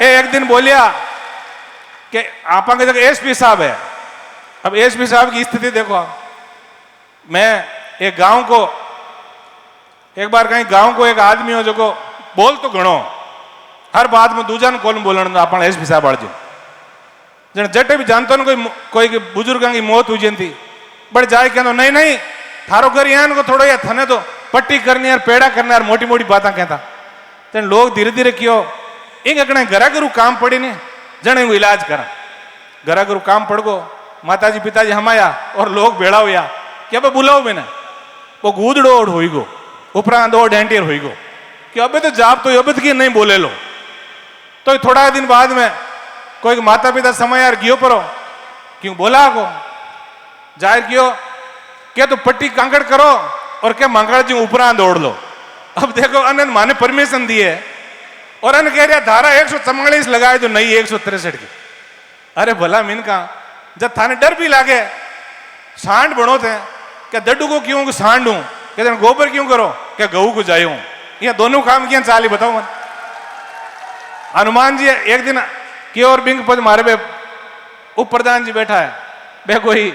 एक दिन बोलिया कि आप के जगह एसपी साहब है। अब एसपी साहब की स्थिति देखो। मैं एक गांव को एक बार कहीं गांव को एक आदमी हो जो को बोल तो घणो हर बात में दूजा कौन बोलन आप एसपी साहब आड़ जन जटे भी जानते ना कोई बुजुर्गों की मौत हुई थी बट जाए कहते नहीं नहीं थारो घर यहाँ को थोड़ा या थने तो पट्टी करनी यार पेड़ा करना यार मोटी मोटी बातें कहता तेन लोग धीरे धीरे क्यों इन अगने घरा घरू काम पड़ी ने जने वो इलाज करा घरा घरू काम पड़ गो माताजी पिताजी हमाया और लोग बेड़ा हुआ कि अब बुलाओ मैंने वो गूदड़ो और हुई गो उपरांत और डेंटियर हुई गो कि अबे तो जाप तो अबे की नहीं बोले लो तो थोड़ा दिन बाद में कोई माता पिता समय यार गियो परो क्यों बोला को जाहिर क्यों क्या तो पट्टी कांकड़ करो और क्या मंगल जी उपरांत दौड़ लो। अब देखो अनंत माने परमिशन दी है और अन कह रहा धारा 144 लगाए तो नहीं 163 की। अरे भला मीन का जब थाने डर भी लागे सांड बनो थे क्या दड्डू को क्यों सांड हूं क्या गोबर क्यों करो क्या गऊ को जाए हूं ये दोनों काम किया चाल ही बताओ मन। हनुमान जी एक दिन की और बिंग पद मारे बे उप प्रधान जी बैठा है बे कोई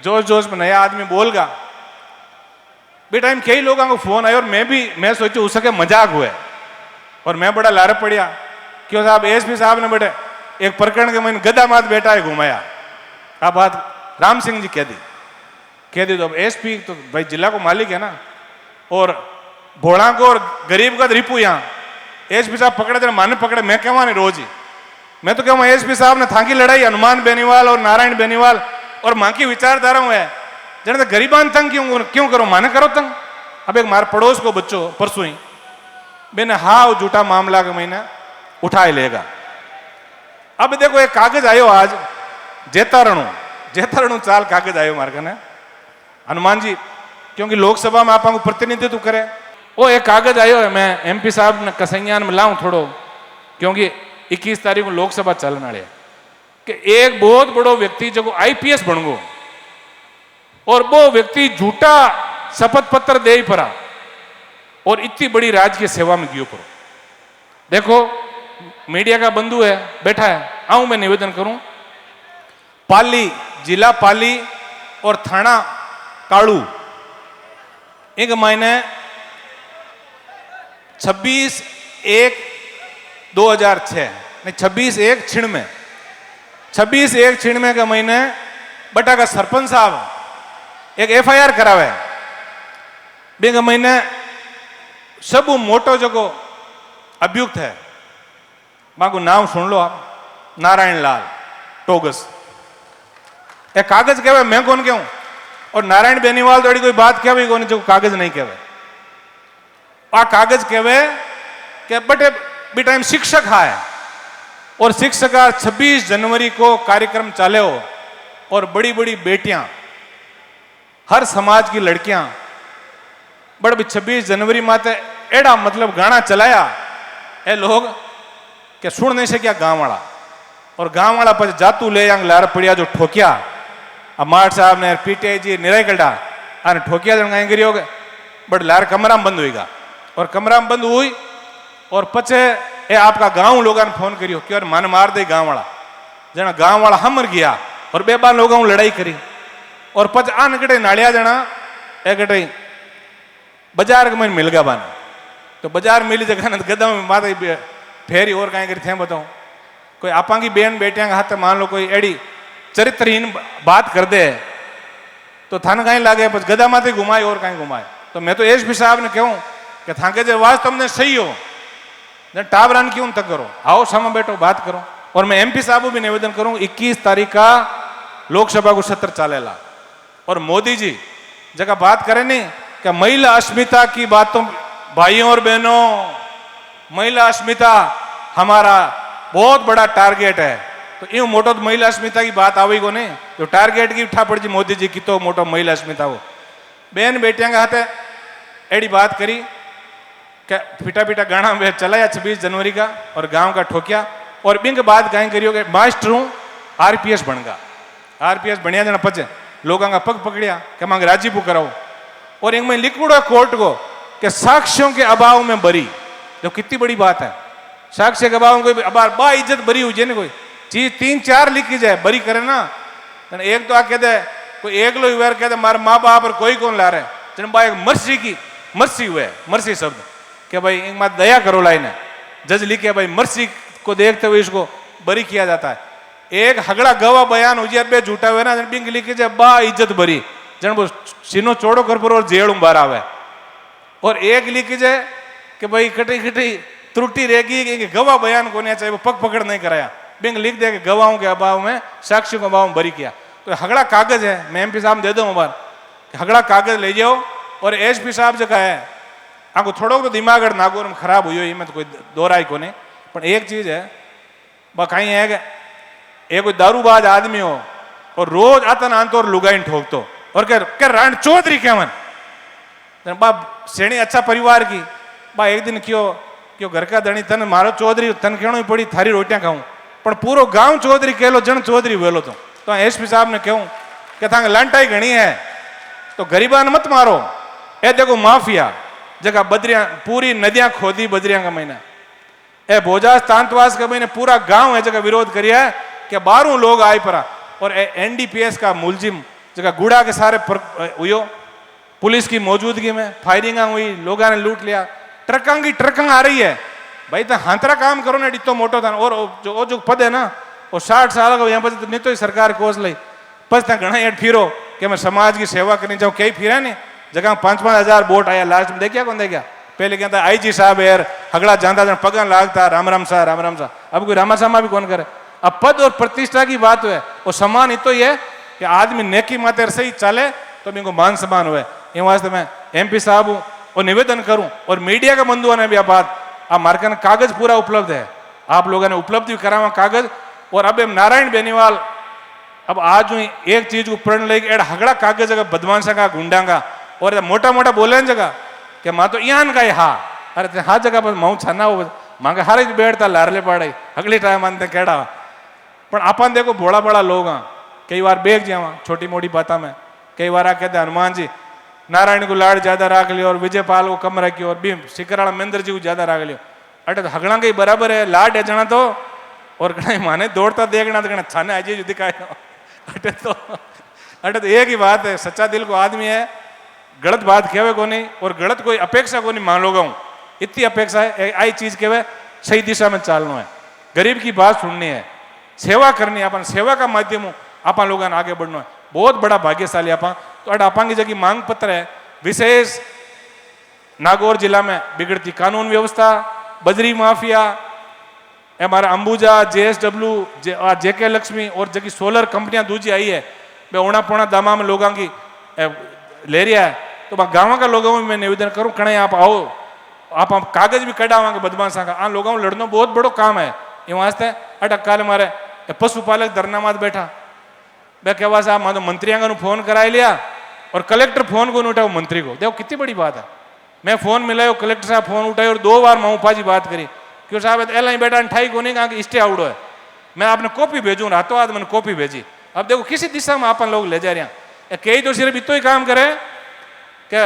जोश जोश में नया आदमी बोलगा बे टाइम कई लोगों को फोन आया और मैं सोचू हो सके मजाक हुए और मैं बड़ा लारे पड़िया क्यों साहब एसपी साहब ने बेटे एक प्रकरण के मैंने गदा मात बेटा है घुमाया। आप बात राम सिंह जी कह दी तो अब एसपी तो भाई जिला को मालिक है ना और भोड़ा को और गरीब का रिपू यहाँ एसपी साहब पकड़े थे माने पकड़े मैं कहवा नहीं रोज ही मैं तो कहूँ एसपी साहब ने थाकी लड़ाई हनुमान बेनीवाल और नारायण बेनीवाल और मां की विचारधारा है जने तो गरीबान तंग क्यों करो माने करो तंग। अब एक मार पड़ोस को बच्चों परसों ही बेने हाव झूठा मामला के महीना उठा लेगा। अब देखो एक कागज आयो आज जेतारणु चाल कागज आयो मार कने हनुमान जी क्योंकि लोकसभा में आप प्रतिनिधित्व करे वो एक कागज आयो है मैं एमपी साहब ने कसैयान में लाऊं थोड़ो क्योंकि 21 तारीख को लोकसभा चलने वाले कि एक बहुत बड़ो व्यक्ति जो आईपीएस बन गो और वो व्यक्ति झूठा शपथ पत्र दे पड़ा और इतनी बड़ी राजकीय सेवा में गियो पड़ो। देखो मीडिया का बंधु है बैठा है आऊं मैं निवेदन करूं पाली जिला पाली और थाना काड़ू एक महीने 26/1/2006 नहीं 26/1/96 के महीने बटा का सरपंच साहब एक एफआईआर करावे बे महीने सब मोटो जो अभियुक्त है मां को नाम सुन लो आप नारायण लाल टोगस एक कागज कहवे मैं कौन कहूं और नारायण बेनीवाल तो कोई बात कहवे कौन जो कागज नहीं कहवे आ कागज कहवे कि बटे बी टाइम शिक्षक है और शिक्षक 26 जनवरी को कार्यक्रम चाले हो और बड़ी बड़ी बेटियां हर समाज की लड़कियां बड़े 26 जनवरी माते एड़ा मतलब गाना चलाया ए लोग के सुन नहीं सकिया गांव वाला और गांव वाला पर जातू ले यांग लार पड़िया जो ठोकिया मार साहब ने पीटीआई जी निराय कड़ा आने ठोकिया जन गाय करियो बट लार कमरा में बंद हुईगा और कमरा में बंद हुई और पचे ए आपका गांव लोगों ने फोन करियो कि मन मार दे गांव वाला जना गांव वाला हमर गया और बेबा लोगों लड़ाई करी और पच आन कटे नालिया जना ए कटे बाजार के मन मिल गया बान तो बाजार मिली जगह न गदा में माता फेरी और कहीं करी थे बताऊं कोई आपा की बेन बेटियां का हाथ मान लो कोई एड़ी चरित्रहीन बात कर दे तो थान कहीं लागे पच गदा माते घुमाए और कहीं घुमाए तो मैं तो एसपी साहब ने कहूं कि थाके जो आवाज तुमने सही हो टाबरान क्यों तक करो आओ समय बैठो बात करो। और मैं एमपी साहब को भी निवेदन करूं 21 तारीख का लोकसभा को सत्र चालेला और मोदी जी जगह बात करें नहीं कि महिला अस्मिता की बातों भाइयों और बहनों महिला अस्मिता हमारा बहुत बड़ा टारगेट है तो यूं मोटो तो महिला अस्मिता की बात आवी को नहीं जो टारगेट की उठा पड़ जी मोदी जी की तो मोटो महिला अस्मिता हो बहन बेटियां का हाथ एड़ी बात करी क्या पिटा पिटा गाना में चलाया 26 जनवरी का और गांव का ठोकिया और बिंग बात गाय करियो कि मास्टर हूं आरपीएस बनगा आरपीएस बढ़िया जना पचे लोगों का पग पकड़िया कि मांग राजीपू कराओ और एक में लिखूड़ा कोर्ट को कि साक्ष्यों के अभाव में बरी जो कितनी बड़ी बात है साक्ष्य गवाह कोई अब बा इज्जत बरी हुई है कोई चीज 3-4 लिखी जाए बरी करे ना एक तो आ कहते कोई एक लो वेर कहते मारे माँ बाप और कोई कौन ला रहे जन बा एक मर्सी की मर्सी हुए मर्सी शब्द कि भाई एक बात दया करो लाइन जज लिखे भाई मर्सी को देखते हुए इसको बरी किया जाता है। एक हगड़ा गवा बयान हो बे झूठा हुए ना बिंग लिखे जाए बा इज्जत बरी जन वो सीनो चौड़ो कर पर और जेड़ बार आवे और एक लिखी जाए कि भाई कटी कटी त्रुटि रहेगी गवाह बयान को नहीं चाहिए वो पग पकड़ नहीं कराया बिंग लिख दे कि गवाहों के अभाव में साक्षियों के अभाव में बरी किया। तो हगड़ा कागज है मैं एमपी साहब दे दूँ बार हगड़ा कागज ले जाओ और एसपी साहब जो है आपको थोड़ा तो दिमाग नागौर में खराब हुई में तो कोई दो राय को नहीं पर एक चीज है वह कहीं है कि एक कोई दारूबाज आदमी हो और रोज आता ना तो और लुगाइन ठोकतो और क्या रण चौधरी केवन बाप श्रेणी अच्छा परिवार की बा एक दिन क्यों घर का धनी तन मारो चौधरी तन कहना ही पड़ी थारी रोटियां खाऊं पर पूरो गांव चौधरी कहलो जन चौधरी वेलो तो एसपी साहब ने कहूं कि थांग लांटाई घनी है तो गरीबान मत मारो ए देखो माफिया जगह बदरिया पूरी नदियां खोदी बदरिया का महीना ए भोजास तांतवास का महीने पूरा गांव है जगह विरोध करिया है कि 12 लोग आए परा और एनडीपीएस का मुलजिम जगह गुड़ा के सारे हुई पुलिस की मौजूदगी में फायरिंग हुई लोगों ने लूट लिया ट्रकां की ट्रकां आ रही है भाई तो हाथरा काम करो ना इतो मोटो था और जो पद है ना वो 60 साल का यहाँ पर नहीं तो सरकार कोस ली बस त्या घना एड फिरो कि मैं समाज की सेवा करनी चाहूँ कई फिरा नहीं जगह 5-5 हजार वोट आया लास्ट में देखिया कौन देखा पहले कहता आईजी साहब यार हगड़ा जानता जन पगन लागता राम राम सा अब कोई रामा सामा भी कौन करे। अब पद और प्रतिष्ठा की बात है वो सम्मान ही तो ये कि आदमी नेकी माते सही चले तो इनको मान सम्मान हुए इन वास्ते मैं एमपी साहब हूँ और निवेदन करूं और मीडिया के बंधुओं ने भी आप बात आप मार्केट में कागज पूरा उपलब्ध है आप लोगों ने उपलब्ध भी करा हुआ कागज और अब नारायण बेनीवाल अब आज हुई एक चीज को प्रण लेके एड हगड़ा कागज जगह बदमाशा का गुंडा का और मोटा मोटा बोले जगह कि माँ तो यहाँ का हा अरे हाँ जगह पर मऊ छाना हो मांगे हर एक बैठता लारले पड़े अगली टाइम मानते केड़ा पर अपन देखो बड़ा बड़ा लोग हाँ कई बार बेग जावा छोटी मोटी बातों में कई बार आ कहते हनुमान जी नारायण को लाड़ ज्यादा राख लियो और विजयपाल को कम रखियो और भीम शिखराला महेंद्र जी को ज्यादा राख लियो अटे तो हगड़ा के बराबर है लाड है जना तो और कहीं माने दौड़ता देखना तो कहना छाने आज दिखाए अटे तो एक ही बात है सच्चा दिल को आदमी है गलत बात कहवे को नहीं और गलत कोई अपेक्षा को नहीं मान लोगा हूँ इतनी अपेक्षा है आई चीज कहवे सही दिशा में चलना है गरीब की बात सुननी है सेवा करनी है अपन सेवा का माध्यम हो अपन लोगों ने आगे बढ़ना है बहुत बड़ा भाग्यशाली अपन तो अड अपन की जगह मांग पत्र है विशेष नागौर जिला में बिगड़ती कानून व्यवस्था बजरी माफिया हमारा अंबुजा JSW जेके लक्ष्मी और जगह सोलर कंपनियां दूजी आई है वे ओना पोना दामा में लोगों की ले रिया है तो गाँव का लोगों में मैं निवेदन करूं कणे आप आओ आप कागज भी कढ़ावांगे बदमाशा का आ लोगों लड़ना बहुत बड़ो काम है ये वास्ते अटक काल मारे पशुपालक धरना मात बैठा मैं कहवा साहब मान मंत्रियों का फोन करा लिया और कलेक्टर फोन को नहीं उठाओ मंत्री को देखो कितनी बड़ी बात है मैं फोन मिलायो कलेक्टर साहब फोन उठाई और 2 बार माऊपा जी बात करी क्यों साहब एल ही बेटा ठाई को नहीं कहा कि स्टे आउट है मैं आपने कॉपी भेजूँ रातों रात मैंने कॉपी भेजी अब देखो किसी दिशा में अपन लोग ले जा रहे हैं कई तो सिर्फ इतो ही काम करे कि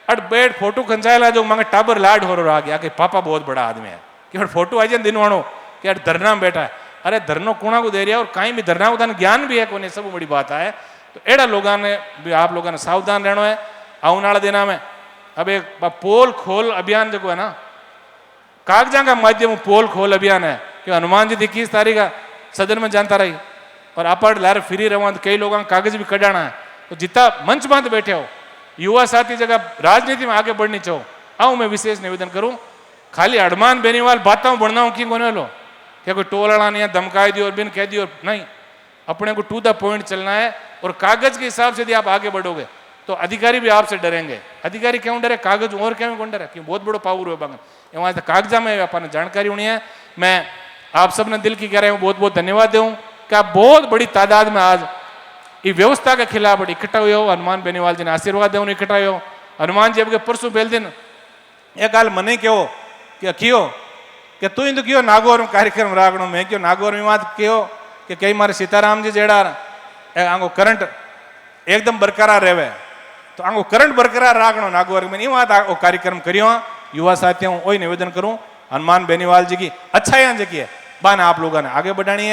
अट बेड फोटो खंचाएला जो मांगे टाबर लाड हो रहा गया कि पापा बहुत बड़ा आदमी है कि फोटो आ जाए दिन वाणो कि अट धरना में बैठा है अरे धरनो कोणा को दे रहा है और कहीं भी धरना को ज्ञान भी है कोने सब बड़ी बात है तो एड़ा लोगों ने भी आप लोगों ने सावधान रहना है आने वाला दिना में अब एक पोल खोल अभियान जो है ना कागजा का माध्यम पोल खोल अभियान है कि हनुमान जी 21 तारीख सदन में जानता रही और आप लार फ्री रहो कई लोगों कागज भी कढ़ाना है तो जितना मंच बांध बैठे हो युवा साथी जगह राजनीति में आगे बढ़नी चाहो आओ मैं विशेष निवेदन करूं खाली हनुमान बेनीवाल बातों बढ़ना हूं कि कोने लो क्या कोई टोलना नहीं है धमकाई दियो और बिन कह दियो नहीं अपने को टू द पॉइंट चलना है और कागज के हिसाब से यदि आप आगे बढ़ोगे तो अधिकारी भी आपसे डरेंगे अधिकारी क्यों डरे कागज और क्यों कौन डरे क्यों बहुत बड़ो पावर हुआ बागन वहां से कागजा में अपन जानकारी होनी है। मैं आप सबने दिल की कह रहे हूँ बहुत बहुत धन्यवाद दूँ कि आप बहुत बड़ी तादाद में आज ये व्यवस्था के खिलाफ इकट्ठा हुए हो हनुमान बेनीवाल जी ने आशीर्वाद देने इकट्ठा हुए हो हनुमान जी अब परसों पहले दिन एक गाल मने कहो कि कियो कि तू तो क्यों नागौर में कार्यक्रम राखणो मैं क्यों नागौर में बात कहो कि कई मारे सीताराम जी जेड़ा आगो करंट एकदम बरकरार रहे तो आगो करंट बरकरार राखणो नागौर में नहीं बात कार्यक्रम करियो युवा साथियों वही निवेदन करूं हनुमान बेनीवाल जी की अच्छाइयां जकी है बाने आप लोगों ने आगे बढ़ानी है।